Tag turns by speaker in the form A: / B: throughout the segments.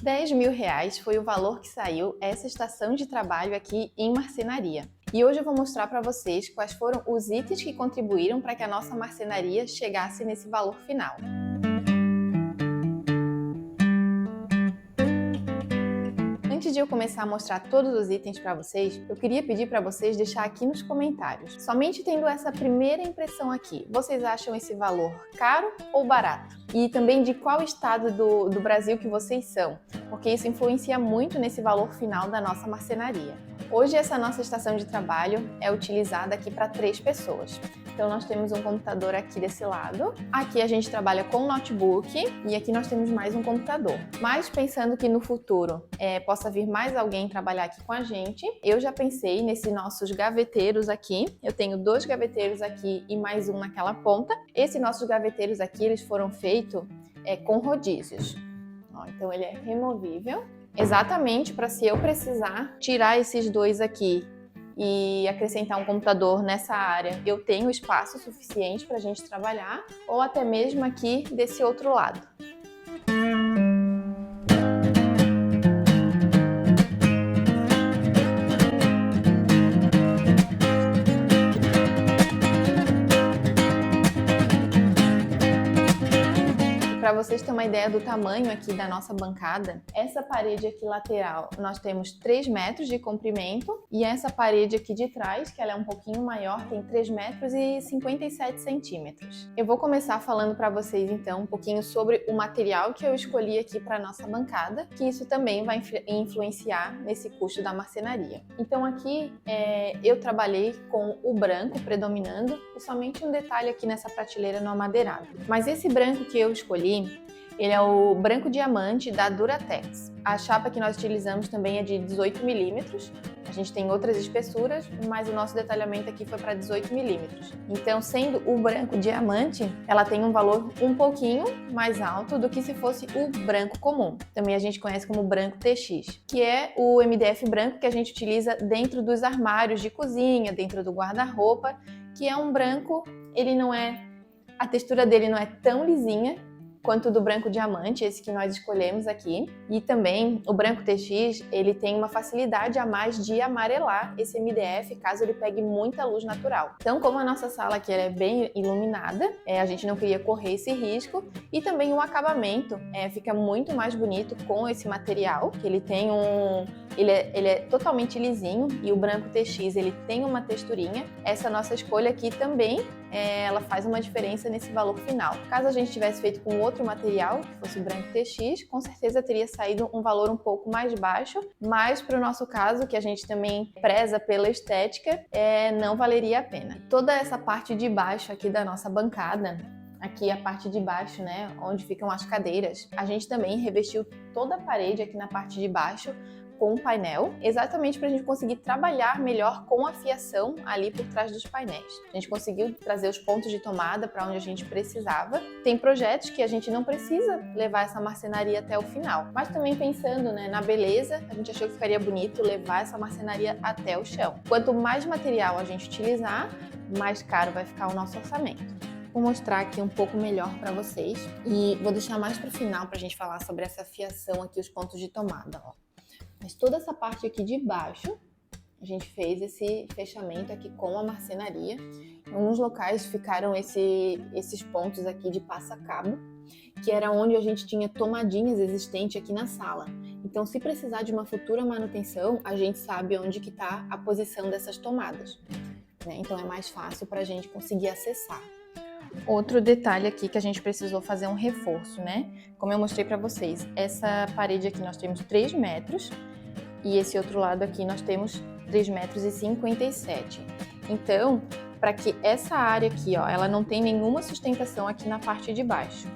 A: R$ 10.000 foi o valor que saiu essa estação de trabalho aqui em marcenaria. E hoje eu vou mostrar para vocês quais foram os itens que contribuíram para que a nossa marcenaria chegasse nesse valor final. Antes de eu começar a mostrar todos os itens para vocês, eu queria pedir para vocês deixar aqui nos comentários. Somente tendo essa primeira impressão aqui, vocês acham esse valor caro ou barato? E também de qual estado do Brasil que vocês são, porque isso influencia muito nesse valor final da nossa marcenaria. Hoje essa nossa estação de trabalho é utilizada aqui para 3 pessoas. Então nós temos um computador aqui desse lado, aqui a gente trabalha com notebook e aqui nós temos mais um computador. Mas pensando que no futuro possa vir mais alguém trabalhar aqui com a gente, eu já pensei nesses nossos gaveteiros aqui. Eu tenho 2 gaveteiros aqui e mais um naquela ponta. Esses nossos gaveteiros aqui, eles foram feitos com rodízios. Então ele é removível, exatamente para se eu precisar tirar esses 2 aqui e acrescentar um computador nessa área, eu tenho espaço suficiente para a gente trabalhar, ou até mesmo aqui desse outro lado. Para vocês terem uma ideia do tamanho aqui da nossa bancada, essa parede aqui lateral nós temos 3 metros de comprimento e essa parede aqui de trás, que ela é um pouquinho maior, tem 3 metros e 57 centímetros. Eu vou começar falando para vocês então um pouquinho sobre o material que eu escolhi aqui para nossa bancada, que isso também vai influenciar nesse custo da marcenaria. Então aqui eu trabalhei com o branco predominando e somente um detalhe aqui nessa prateleira no amadeirado. Mas esse branco que eu escolhi, ele é o branco diamante da Duratex. A chapa que nós utilizamos também é de 18 milímetros. A gente tem outras espessuras, mas o nosso detalhamento aqui foi para 18 milímetros. Então, sendo o branco diamante, ela tem um valor um pouquinho mais alto do que se fosse o branco comum. Também a gente conhece como branco TX, que é o MDF branco que a gente utiliza dentro dos armários de cozinha, dentro do guarda-roupa, que é um branco, a textura dele não é tão lisinha quanto do branco diamante, esse que nós escolhemos aqui. E também o branco TX, ele tem uma facilidade a mais de amarelar esse MDF caso ele pegue muita luz natural. Então, como a nossa sala aqui é bem iluminada, a gente não queria correr esse risco. E também o acabamento fica muito mais bonito com esse material, que ele tem ele é totalmente lisinho e o branco TX ele tem uma texturinha. Essa nossa escolha aqui também ela faz uma diferença nesse valor final. Caso a gente tivesse feito com outro material, que fosse o branco TX, com certeza teria saído um valor um pouco mais baixo, mas para o nosso caso, que a gente também preza pela estética, não valeria a pena. Toda essa parte de baixo aqui da nossa bancada, aqui a parte de baixo, onde ficam as cadeiras, a gente também revestiu toda a parede aqui na parte de baixo com um painel, exatamente para a gente conseguir trabalhar melhor com a fiação ali por trás dos painéis. A gente conseguiu trazer os pontos de tomada para onde a gente precisava. Tem projetos que a gente não precisa levar essa marcenaria até o final, mas também pensando na beleza, a gente achou que ficaria bonito levar essa marcenaria até o chão. Quanto mais material a gente utilizar, mais caro vai ficar o nosso orçamento. Vou mostrar aqui um pouco melhor para vocês e vou deixar mais para o final para a gente falar sobre essa fiação aqui, os pontos de tomada. Mas toda essa parte aqui de baixo, a gente fez esse fechamento aqui com a marcenaria. Em alguns locais ficaram esses pontos aqui de passa-cabo, que era onde a gente tinha tomadinhas existentes aqui na sala. Então, se precisar de uma futura manutenção, a gente sabe onde que está a posição dessas tomadas, Então, é mais fácil para a gente conseguir acessar. Outro detalhe aqui que a gente precisou fazer um reforço, Como eu mostrei para vocês, essa parede aqui nós temos 3 metros e esse outro lado aqui nós temos 3 metros e 57. Então, para que essa área aqui, ela não tem nenhuma sustentação aqui na parte de baixo.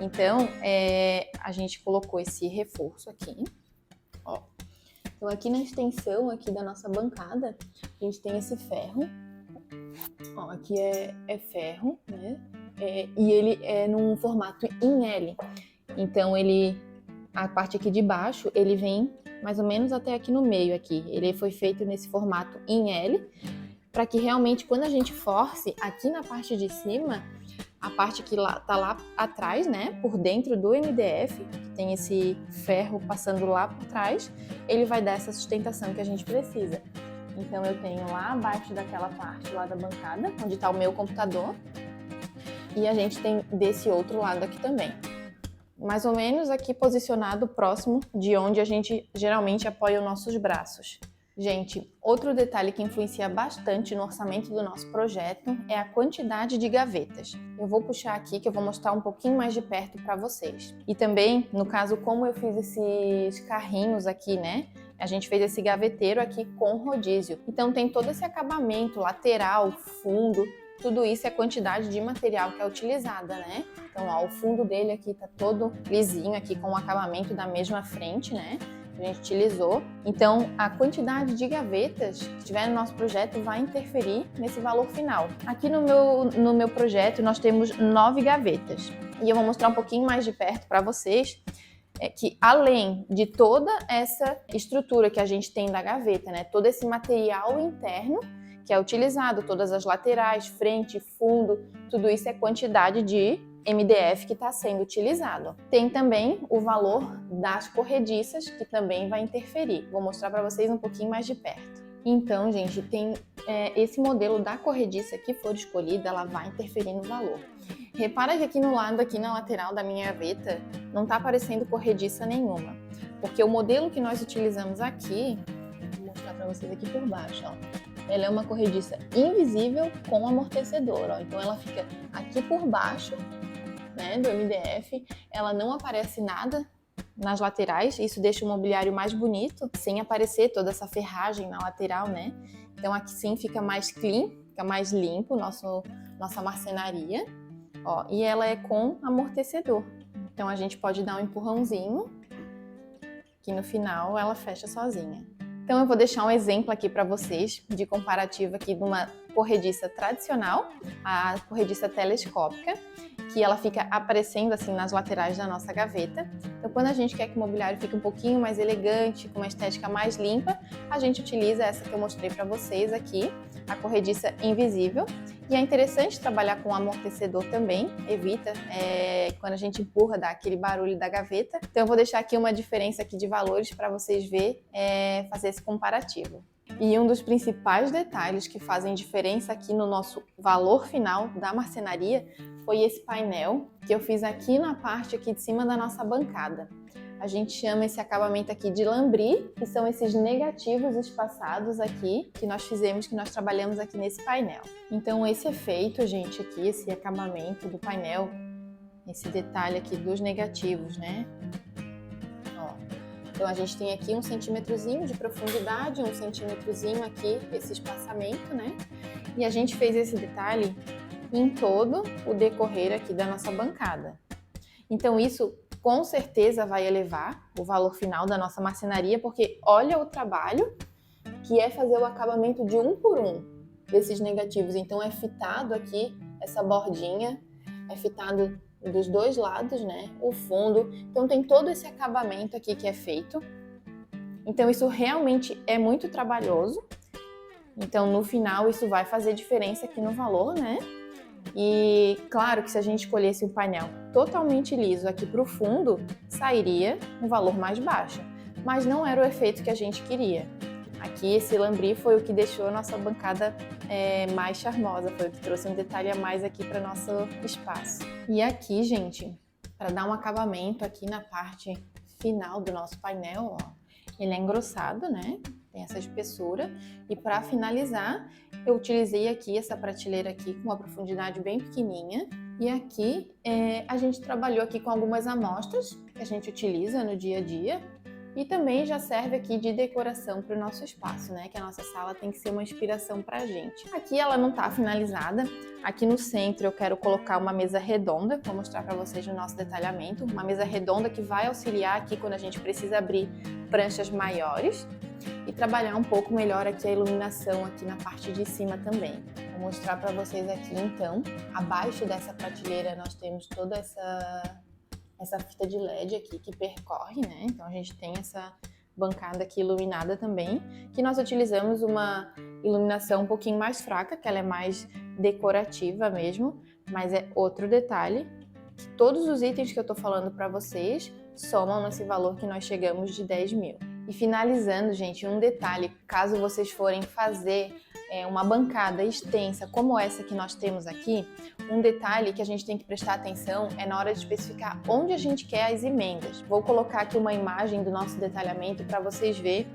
A: Então, a gente colocou esse reforço aqui, Então, aqui na extensão aqui da nossa bancada, a gente tem esse ferro. Aqui é ferro, e ele é num formato em L. Então, a parte aqui de baixo, ele vem mais ou menos até aqui no meio aqui. Ele foi feito nesse formato em L, para que realmente, quando a gente force aqui na parte de cima, a parte que tá lá atrás, né, por dentro do MDF, que tem esse ferro passando lá por trás, ele vai dar essa sustentação que a gente precisa. Então eu tenho lá abaixo daquela parte lá da bancada, onde está o meu computador, e a gente tem desse outro lado aqui também. Mais ou menos aqui posicionado próximo de onde a gente geralmente apoia os nossos braços. Gente, outro detalhe que influencia bastante no orçamento do nosso projeto é a quantidade de gavetas. Eu vou puxar aqui que eu vou mostrar um pouquinho mais de perto para vocês. E também, no caso, como eu fiz esses carrinhos aqui, né? A gente fez esse gaveteiro aqui com rodízio. Então tem todo esse acabamento lateral, fundo, tudo isso é a quantidade de material que é utilizada, né? Então, ó, o fundo dele aqui tá todo lisinho aqui com o acabamento da mesma frente, né? A gente utilizou. Então, a quantidade de gavetas que tiver no nosso projeto vai interferir nesse valor final. Aqui no meu projeto, nós temos 9 gavetas. E eu vou mostrar um pouquinho mais de perto para vocês que, além de toda essa estrutura que a gente tem da gaveta, né, todo esse material interno que é utilizado, todas as laterais, frente, fundo, tudo isso é quantidade de MDF que está sendo utilizado. Tem também o valor das corrediças, que também vai interferir. Vou mostrar para vocês um pouquinho mais de perto. Então, gente, tem esse modelo da corrediça que for escolhida, ela vai interferir no valor. Repara que aqui no lado, aqui na lateral da minha gaveta, não está aparecendo corrediça nenhuma. Porque o modelo que nós utilizamos aqui, vou mostrar para vocês aqui por baixo, ó. Ela é uma corrediça invisível com amortecedor, ó. Então ela fica aqui por baixo, né, do MDF, ela não aparece nada nas laterais, isso deixa o mobiliário mais bonito, sem aparecer toda essa ferragem na lateral, né? Então aqui sim fica mais clean, fica mais limpo nossa marcenaria, ó, e ela é com amortecedor. Então a gente pode dar um empurrãozinho, que no final ela fecha sozinha. Então eu vou deixar um exemplo aqui para vocês de comparativo aqui de uma corrediça tradicional, a corrediça telescópica, que ela fica aparecendo assim nas laterais da nossa gaveta. Então quando a gente quer que o mobiliário fique um pouquinho mais elegante, com uma estética mais limpa, a gente utiliza essa que eu mostrei para vocês aqui, a corrediça invisível. E é interessante trabalhar com amortecedor também, evita quando a gente empurra, dá aquele barulho da gaveta. Então eu vou deixar aqui uma diferença aqui de valores para vocês verem, fazer esse comparativo. E um dos principais detalhes que fazem diferença aqui no nosso valor final da marcenaria foi esse painel que eu fiz aqui na parte aqui de cima da nossa bancada. A gente chama esse acabamento aqui de lambris, que são esses negativos espaçados aqui que nós fizemos, que nós trabalhamos aqui nesse painel. Então esse efeito, gente, aqui, esse acabamento do painel, esse detalhe aqui dos negativos, né? Ó. Então a gente tem aqui 1 centímetrozinho de profundidade, 1 centímetrozinho aqui, esse espaçamento, né? E a gente fez esse detalhe em todo o decorrer aqui da nossa bancada. Então isso com certeza vai elevar o valor final da nossa marcenaria, porque olha o trabalho que é fazer o acabamento de 1 por 1 desses negativos. Então é fitado aqui essa bordinha, é fitado dos dois lados, né? O fundo. Então tem todo esse acabamento aqui que é feito. Então isso realmente é muito trabalhoso. Então no final isso vai fazer diferença aqui no valor, né? E claro que se a gente escolhesse um painel totalmente liso aqui para o fundo, sairia um valor mais baixo. Mas não era o efeito que a gente queria. Aqui esse lambris foi o que deixou a nossa bancada mais charmosa, foi o que trouxe um detalhe a mais aqui para o nosso espaço. E aqui, gente, para dar um acabamento aqui na parte final do nosso painel, ó, ele é engrossado, né? Tem essa espessura. E para finalizar, eu utilizei aqui essa prateleira aqui com uma profundidade bem pequenininha. E aqui a gente trabalhou aqui com algumas amostras que a gente utiliza no dia a dia. E também já serve aqui de decoração para o nosso espaço, né? Que a nossa sala tem que ser uma inspiração para a gente. Aqui ela não está finalizada. Aqui no centro eu quero colocar uma mesa redonda, vou mostrar para vocês o nosso detalhamento. Uma mesa redonda que vai auxiliar aqui quando a gente precisa abrir pranchas maiores. E trabalhar um pouco melhor aqui a iluminação aqui na parte de cima também. Vou mostrar para vocês aqui então. Abaixo dessa prateleira nós temos toda essa fita de LED aqui que percorre, né? Então a gente tem essa bancada aqui iluminada também, que nós utilizamos uma iluminação um pouquinho mais fraca, que ela é mais decorativa mesmo, mas é outro detalhe. Todos os itens que eu tô falando para vocês somam nesse valor que nós chegamos de 10 mil. E finalizando, gente, um detalhe, caso vocês forem fazer uma bancada extensa como essa que nós temos aqui, um detalhe que a gente tem que prestar atenção é na hora de especificar onde a gente quer as emendas. Vou colocar aqui uma imagem do nosso detalhamento para vocês verem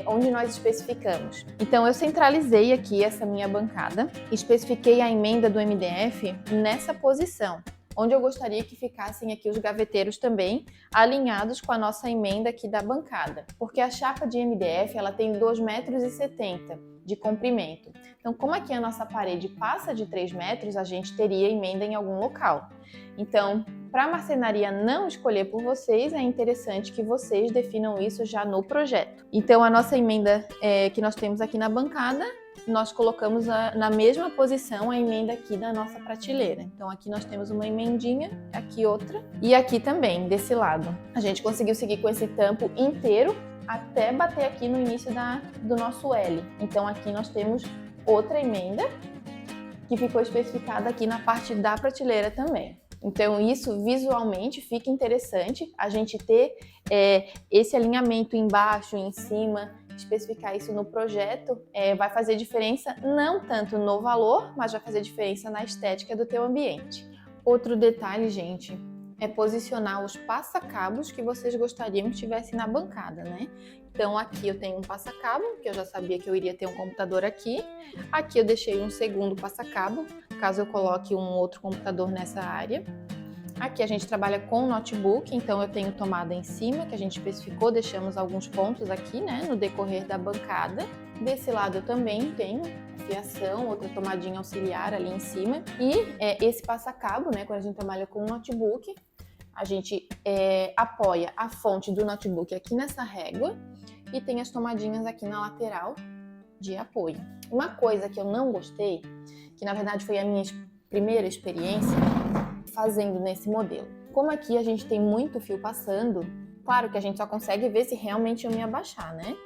A: onde nós especificamos. Então eu centralizei aqui essa minha bancada, especifiquei a emenda do MDF nessa posição, onde eu gostaria que ficassem aqui os gaveteiros também, alinhados com a nossa emenda aqui da bancada. Porque a chapa de MDF, ela tem 2,70 m de comprimento. Então, como aqui a nossa parede passa de 3 metros, a gente teria emenda em algum local. Então, para a marcenaria não escolher por vocês, é interessante que vocês definam isso já no projeto. Então, a nossa emenda que nós temos aqui na bancada, nós colocamos na mesma posição a emenda aqui da nossa prateleira. Então aqui nós temos uma emendinha, aqui outra e aqui também, desse lado. A gente conseguiu seguir com esse tampo inteiro até bater aqui no início do nosso L. Então aqui nós temos outra emenda que ficou especificada aqui na parte da prateleira também. Então isso visualmente fica interessante, a gente ter esse alinhamento embaixo e em cima, especificar isso no projeto, vai fazer diferença não tanto no valor, mas vai fazer diferença na estética do teu ambiente. Outro detalhe, gente, é posicionar os passacabos que vocês gostariam que estivessem na bancada, né? Então aqui eu tenho um passacabo, que eu já sabia que eu iria ter um computador aqui. Aqui eu deixei um segundo passacabo, caso eu coloque um outro computador nessa área. Aqui a gente trabalha com notebook, então eu tenho tomada em cima, que a gente especificou, deixamos alguns pontos aqui, né, no decorrer da bancada. Desse lado eu também tenho fiação, outra tomadinha auxiliar ali em cima. E esse passacabo, né, quando a gente trabalha com notebook, a gente apoia a fonte do notebook aqui nessa régua e tem as tomadinhas aqui na lateral de apoio. Uma coisa que eu não gostei, que na verdade foi a minha primeira experiência fazendo nesse modelo. Como aqui a gente tem muito fio passando, claro que a gente só consegue ver se realmente eu me abaixar, né?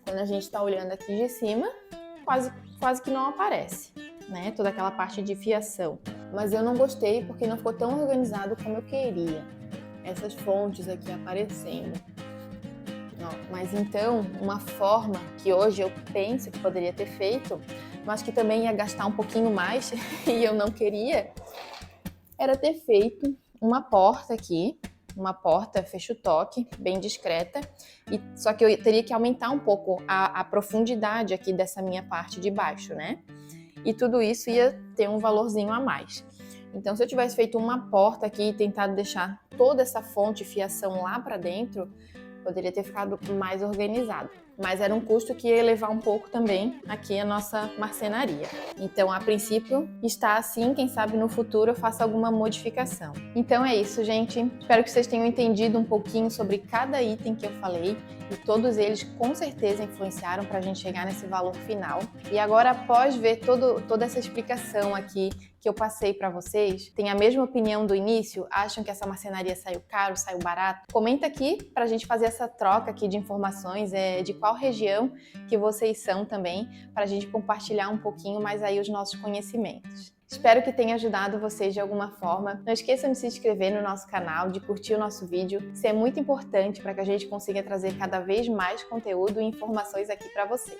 A: Quando a gente está olhando aqui de cima, quase que não aparece, né? Toda aquela parte de fiação. Mas eu não gostei porque não ficou tão organizado como eu queria. Essas fontes aqui aparecendo. Mas então, uma forma que hoje eu penso que poderia ter feito, mas que também ia gastar um pouquinho mais e eu não queria, era ter feito uma porta aqui, uma porta fecho-toque, bem discreta, só que eu teria que aumentar um pouco a profundidade aqui dessa minha parte de baixo, né? E tudo isso ia ter um valorzinho a mais. Então, se eu tivesse feito uma porta aqui e tentado deixar toda essa fonte fiação lá para dentro, poderia ter ficado mais organizado. Mas era um custo que ia elevar um pouco também aqui a nossa marcenaria. Então, a princípio, está assim, quem sabe no futuro eu faça alguma modificação. Então é isso, gente. Espero que vocês tenham entendido um pouquinho sobre cada item que eu falei e todos eles com certeza influenciaram para a gente chegar nesse valor final. E agora, após ver toda essa explicação aqui que eu passei para vocês, tem a mesma opinião do início? Acham que essa marcenaria saiu caro, saiu barato? Comenta aqui para a gente fazer essa troca aqui de informações, de qual região que vocês são também, para a gente compartilhar um pouquinho mais aí os nossos conhecimentos. Espero que tenha ajudado vocês de alguma forma. Não esqueçam de se inscrever no nosso canal, de curtir o nosso vídeo. Isso é muito importante para que a gente consiga trazer cada vez mais conteúdo e informações aqui para vocês.